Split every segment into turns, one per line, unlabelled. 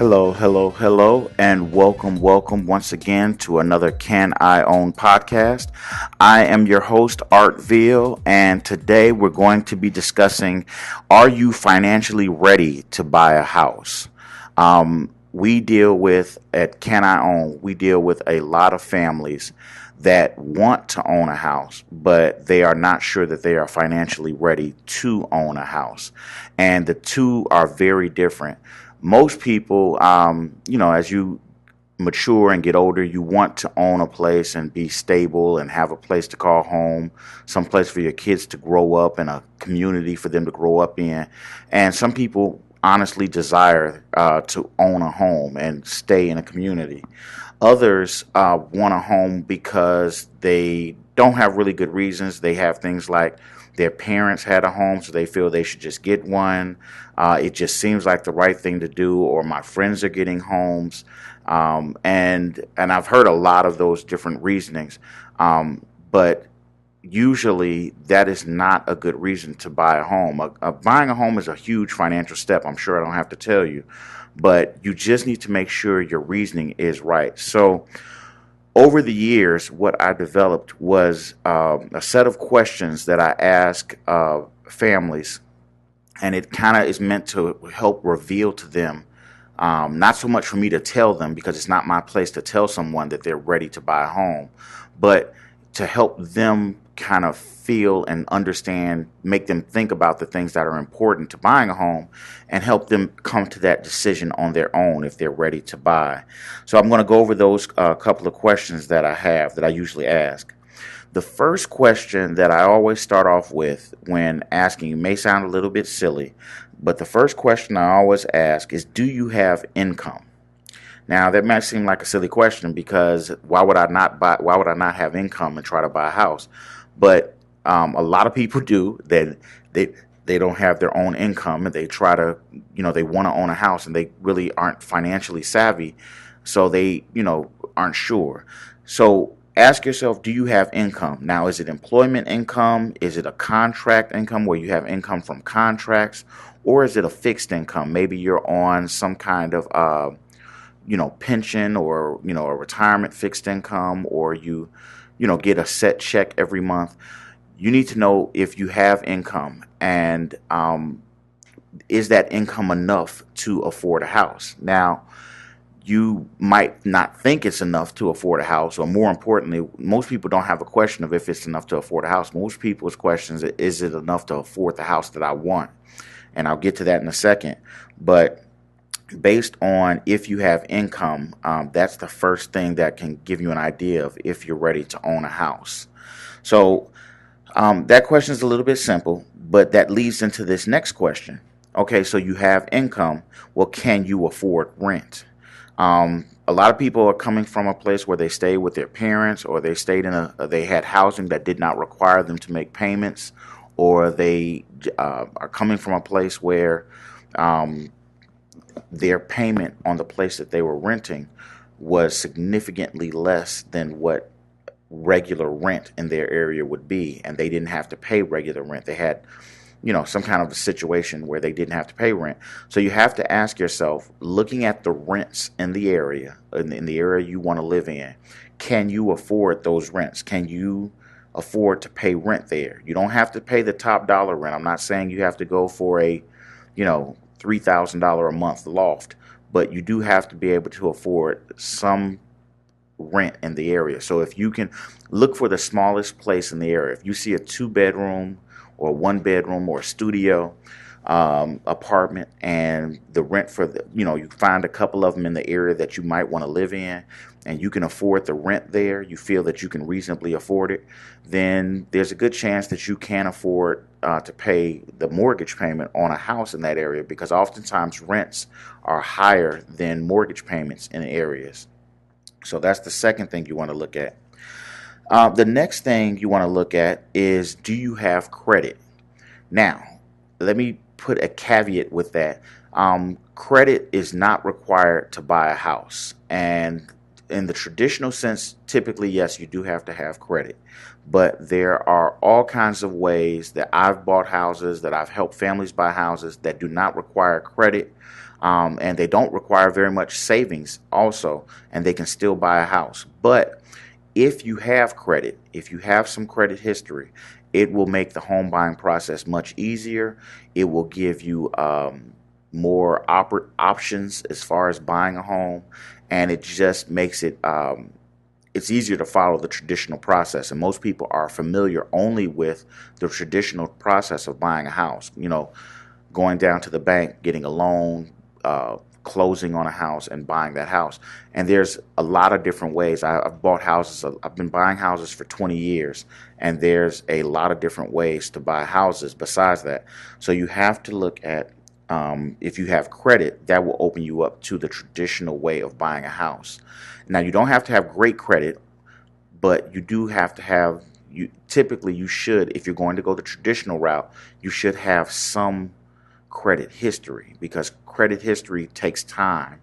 Hello, hello, hello, and welcome once again to another Can I Own podcast. I am your host, Art Veal, and today we're going to be discussing, are you financially ready to buy a house? At Can I Own, we deal with a lot of families that want to own a house, but they are not sure that they are financially ready to own a house. And the two are very different. Most people, as you mature and get older, you want to own a place and be stable and have a place to call home, some place for your kids to grow up and a community for them to grow up in. And some people honestly desire to own a home and stay in a community. Others want a home because they don't have really good reasons. They have things like their parents had a home, so they feel they should just get one. It just seems like the right thing to do, or my friends are getting homes. And I've heard a lot of those different reasonings. But usually that is not a good reason to buy a home. Buying a home is a huge financial step. I'm sure I don't have to tell you, but you just need to make sure your reasoning is right. So over the years, what I developed was a set of questions that I ask families, and it kind of is meant to help reveal to them, not so much for me to tell them, because it's not my place to tell someone that they're ready to buy a home, but to help them kind of feel and understand, make them think about the things that are important to buying a home, and help them come to that decision on their own if they're ready to buy. So I'm going to go over those couple of questions that I have that I usually ask. The first question that I always start off with when asking, it may sound a little bit silly, but the first question I always ask is, do you have income? Now, that might seem like a silly question, because why would I not have income and try to buy a house? But a lot of people do. They don't have their own income, and they try to, they want to own a house, and they really aren't financially savvy, so they, aren't sure. So ask yourself, do you have income? Now, is it employment income? Is it a contract income where you have income from contracts? Or is it a fixed income? Maybe you're on some kind of pension, or a retirement fixed income, or you get a set check every month. You need to know if you have income, and is that income enough to afford a house? Now, you might not think it's enough to afford a house, or more importantly, most people don't have a question of if it's enough to afford a house. Most people's questions is it enough to afford the house that I want? And I'll get to that in a second. But based on if you have income, that's the first thing that can give you an idea of if you're ready to own a house. So that question is a little bit simple, but that leads into this next question. Okay, so you have income. Well, can you afford rent? A lot of people are coming from a place where they stayed with their parents, or they they had housing that did not require them to make payments, or they are coming from a place where their payment on the place that they were renting was significantly less than what regular rent in their area would be, and they didn't have to pay regular rent. They had, some kind of a situation where they didn't have to pay rent. So you have to ask yourself, looking at the rents in the area, in the area you want to live in, can you afford those rents? Can you afford to pay rent there? You don't have to pay the top dollar rent. I'm not saying you have to go for a, $3,000 a month loft, but you do have to be able to afford some rent in the area. So if you can look for the smallest place in the area, if you see a 2-bedroom or 1-bedroom or a studio apartment, and the rent for you find a couple of them in the area that you might want to live in, and you can afford the rent there, you feel that you can reasonably afford it, then there's a good chance that you can afford to pay the mortgage payment on a house in that area, because oftentimes rents are higher than mortgage payments in areas. So that's the second thing you want to look at. The next thing you want to look at is, do you have credit? Now, let me put a caveat with that. Credit is not required to buy a house. And in the traditional sense, typically, yes, you do have to have credit. But there are all kinds of ways that I've bought houses, that I've helped families buy houses that do not require credit. and they don't require very much savings also, and they can still buy a house. But if you have credit, if you have some credit history, it will make the home buying process much easier. It will give you more options as far as buying a home, and it just makes it it's easier to follow the traditional process. And most people are familiar only with the traditional process of buying a house. Going down to the bank, getting a loan, closing on a house, and buying that house. And there's a lot of different ways. I've bought houses. I've been buying houses for 20 years, and there's a lot of different ways to buy houses besides that. So you have to look at, if you have credit, that will open you up to the traditional way of buying a house. Now, you don't have to have great credit, but you do have to have, typically you should, if you're going to go the traditional route, you should have some credit history, because credit history takes time,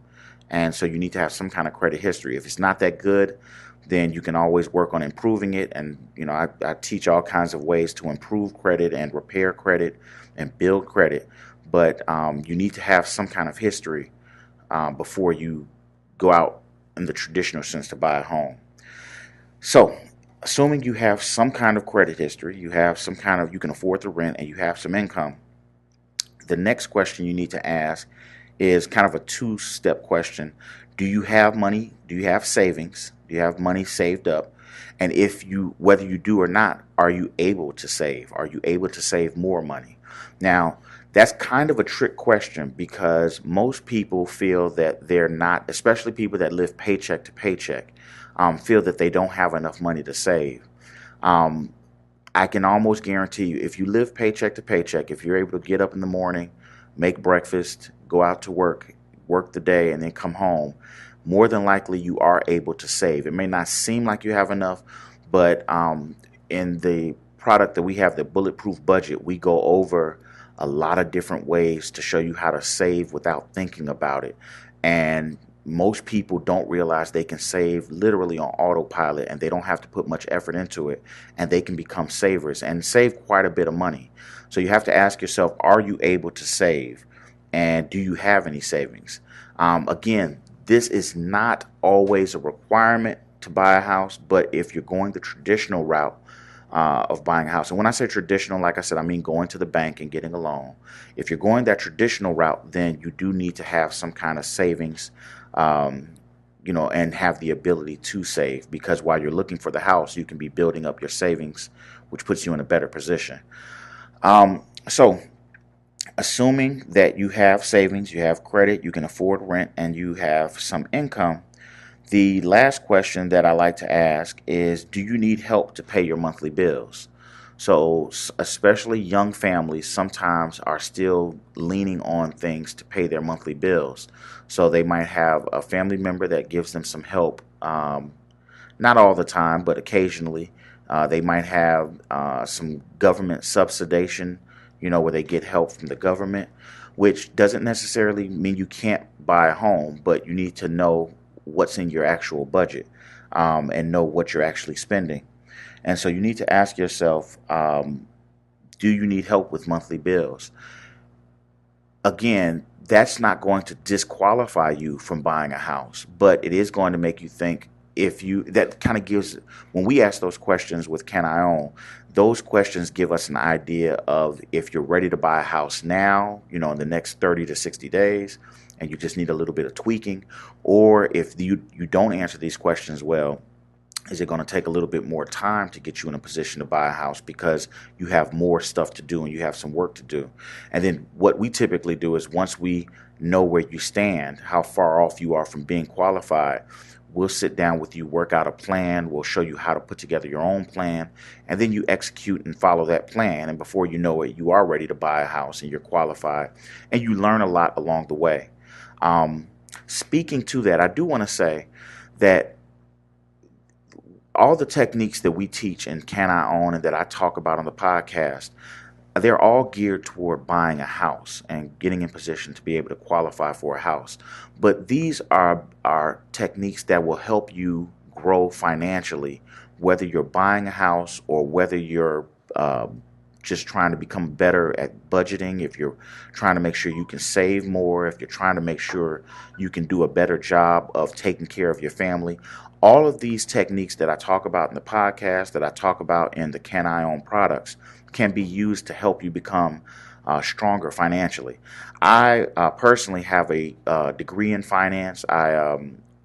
and so you need to have some kind of credit history. If it's not that good, then you can always work on improving it. And I teach all kinds of ways to improve credit and repair credit and build credit, but you need to have some kind of history before you go out in the traditional sense to buy a home. So assuming you have some kind of credit history, you can afford to rent, and you have some income, the next question you need to ask is kind of a two-step question. Do you have money? Do you have savings? Do you have money saved up? And whether you do or not, are you able to save? Are you able to save more money? Now, that's kind of a trick question, because most people feel that they're not, especially people that live paycheck to paycheck, feel that they don't have enough money to save. I can almost guarantee you, if you live paycheck to paycheck, if you're able to get up in the morning, make breakfast, go out to work the day, and then come home, more than likely you are able to save. It may not seem like you have enough, but in the product that we have, the Bulletproof Budget, we go over a lot of different ways to show you how to save without thinking about it. And most people don't realize they can save literally on autopilot, and they don't have to put much effort into it, and they can become savers and save quite a bit of money. So you have to ask yourself, are you able to save, and do you have any savings? Again, this is not always a requirement to buy a house, but if you're going the traditional route of buying a house, and when I say traditional, like I said, I mean going to the bank and getting a loan. If you're going that traditional route, then you do need to have some kind of savings, and have the ability to save, because while you're looking for the house, you can be building up your savings, which puts you in a better position. So assuming that you have savings, you have credit, you can afford rent, and you have some income, the last question that I like to ask is, do you need help to pay your monthly bills? So especially young families sometimes are still leaning on things to pay their monthly bills. So they might have a family member that gives them some help, not all the time, but occasionally. They might have some government subsidization, where they get help from the government, which doesn't necessarily mean you can't buy a home, but you need to know what's in your actual budget, and know what you're actually spending. And so you need to ask yourself, do you need help with monthly bills? Again, that's not going to disqualify you from buying a house, but it is going to make you think. That kind of gives, when we ask those questions with Can I Own, those questions give us an idea of if you're ready to buy a house now, in the next 30 to 60 days, and you just need a little bit of tweaking, or if you don't answer these questions well, is it going to take a little bit more time to get you in a position to buy a house because you have more stuff to do and you have some work to do. And then what we typically do is, once we know where you stand, how far off you are from being qualified, we'll sit down with you, work out a plan. We'll show you how to put together your own plan, and then you execute and follow that plan. And before you know it, you are ready to buy a house and you're qualified, and you learn a lot along the way. Speaking to that, I do want to say that all the techniques that we teach in Can I Own and that I talk about on the podcast, they're all geared toward buying a house and getting in position to be able to qualify for a house. But these are techniques that will help you grow financially, whether you're buying a house or whether you're just trying to become better at budgeting, if you're trying to make sure you can save more, if you're trying to make sure you can do a better job of taking care of your family, all of these techniques that I talk about in the podcast, that I talk about in the CanIOwn products, can be used to help you become stronger financially. I personally have a degree in finance. I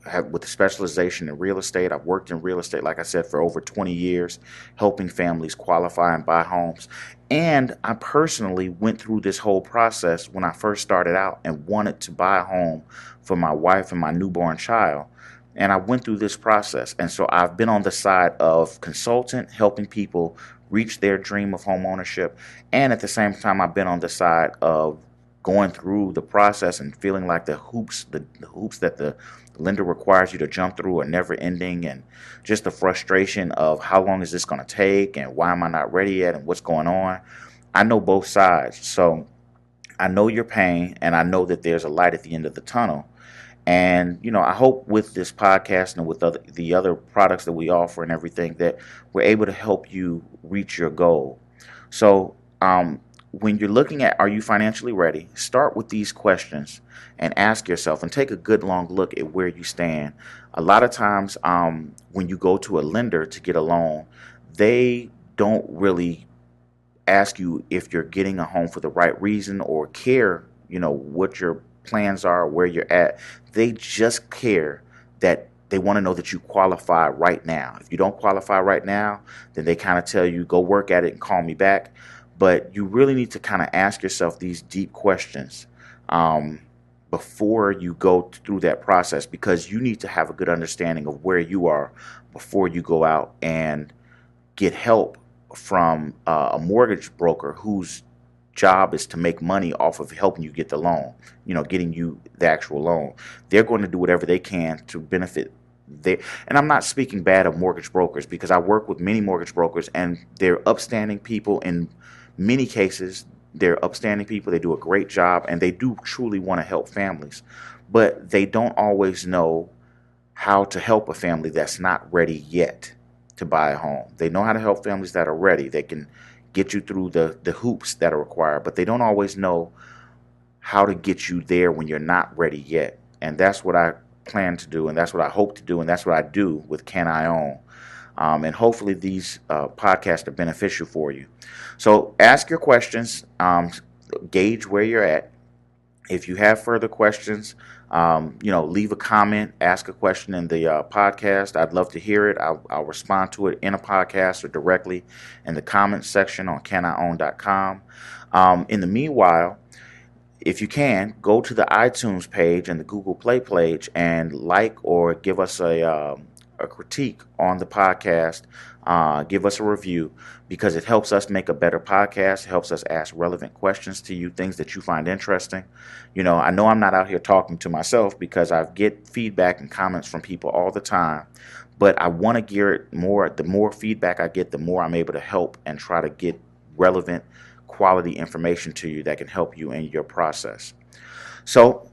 have with a specialization in real estate. I've worked in real estate, like I said, for over 20 years, helping families qualify and buy homes. And I personally went through this whole process when I first started out and wanted to buy a home for my wife and my newborn child. And I went through this process. And so I've been on the side of consultant, helping people reach their dream of home ownership. And at the same time, I've been on the side of going through the process and feeling like the hoops that the lender requires you to jump through are never ending, and just the frustration of how long is this going to take, and why am I not ready yet, and what's going on. I know both sides. So I know your pain, and I know that there's a light at the end of the tunnel. And, I hope with this podcast and with the other products that we offer and everything that we're able to help you reach your goal. So when you're looking at, are you financially ready? Start with these questions and ask yourself, and take a good long look at where you stand. A lot of times when you go to a lender to get a loan, they don't really ask you if you're getting a home for the right reason or care, what your plans are, where you're at. They just care that they want to know that you qualify right now. If you don't qualify right now, then they kind of tell you, go work at it and call me back. But you really need to kind of ask yourself these deep questions before you go through that process, because you need to have a good understanding of where you are before you go out and get help from a mortgage broker whose job is to make money off of helping you get the loan, getting you the actual loan. They're going to do whatever they can to benefit and I'm not speaking bad of mortgage brokers, because I work with many mortgage brokers, and they're upstanding people. In many cases, they're upstanding people. They do a great job, and they do truly want to help families, but they don't always know how to help a family that's not ready yet to buy a home. They know how to help families that are ready. They can get you through the hoops that are required, but they don't always know how to get you there when you're not ready yet. And that's what I plan to do, and that's what I hope to do, and that's what I do with CanIOwn. And hopefully these podcasts are beneficial for you. So ask your questions, gauge where you're at. If you have further questions, leave a comment, ask a question in the podcast. I'd love to hear it. I'll respond to it in a podcast or directly in the comments section on CanIOwn.com. In the meanwhile, if you can, go to the iTunes page and the Google Play page and like or give us a critique on the podcast. Give us a review, because it helps us make a better podcast. It helps us ask relevant questions to you, things that you find interesting. I know I'm not out here talking to myself, because I get feedback and comments from people all the time, but I want to gear it more. The more feedback I get, the more I'm able to help and try to get relevant, quality information to you that can help you in your process. So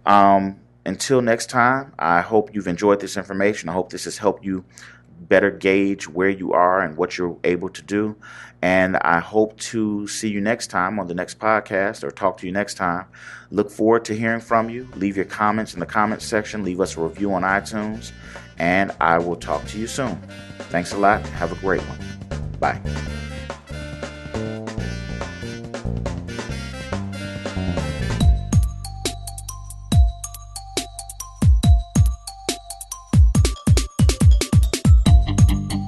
until next time, I hope you've enjoyed this information. I hope this has helped you better gauge where you are and what you're able to do. And I hope to see you next time on the next podcast, or talk to you next time. Look forward to hearing from you. Leave your comments in the comments section. Leave us a review on iTunes, and I will talk to you soon. Thanks a lot. Have a great one. Bye.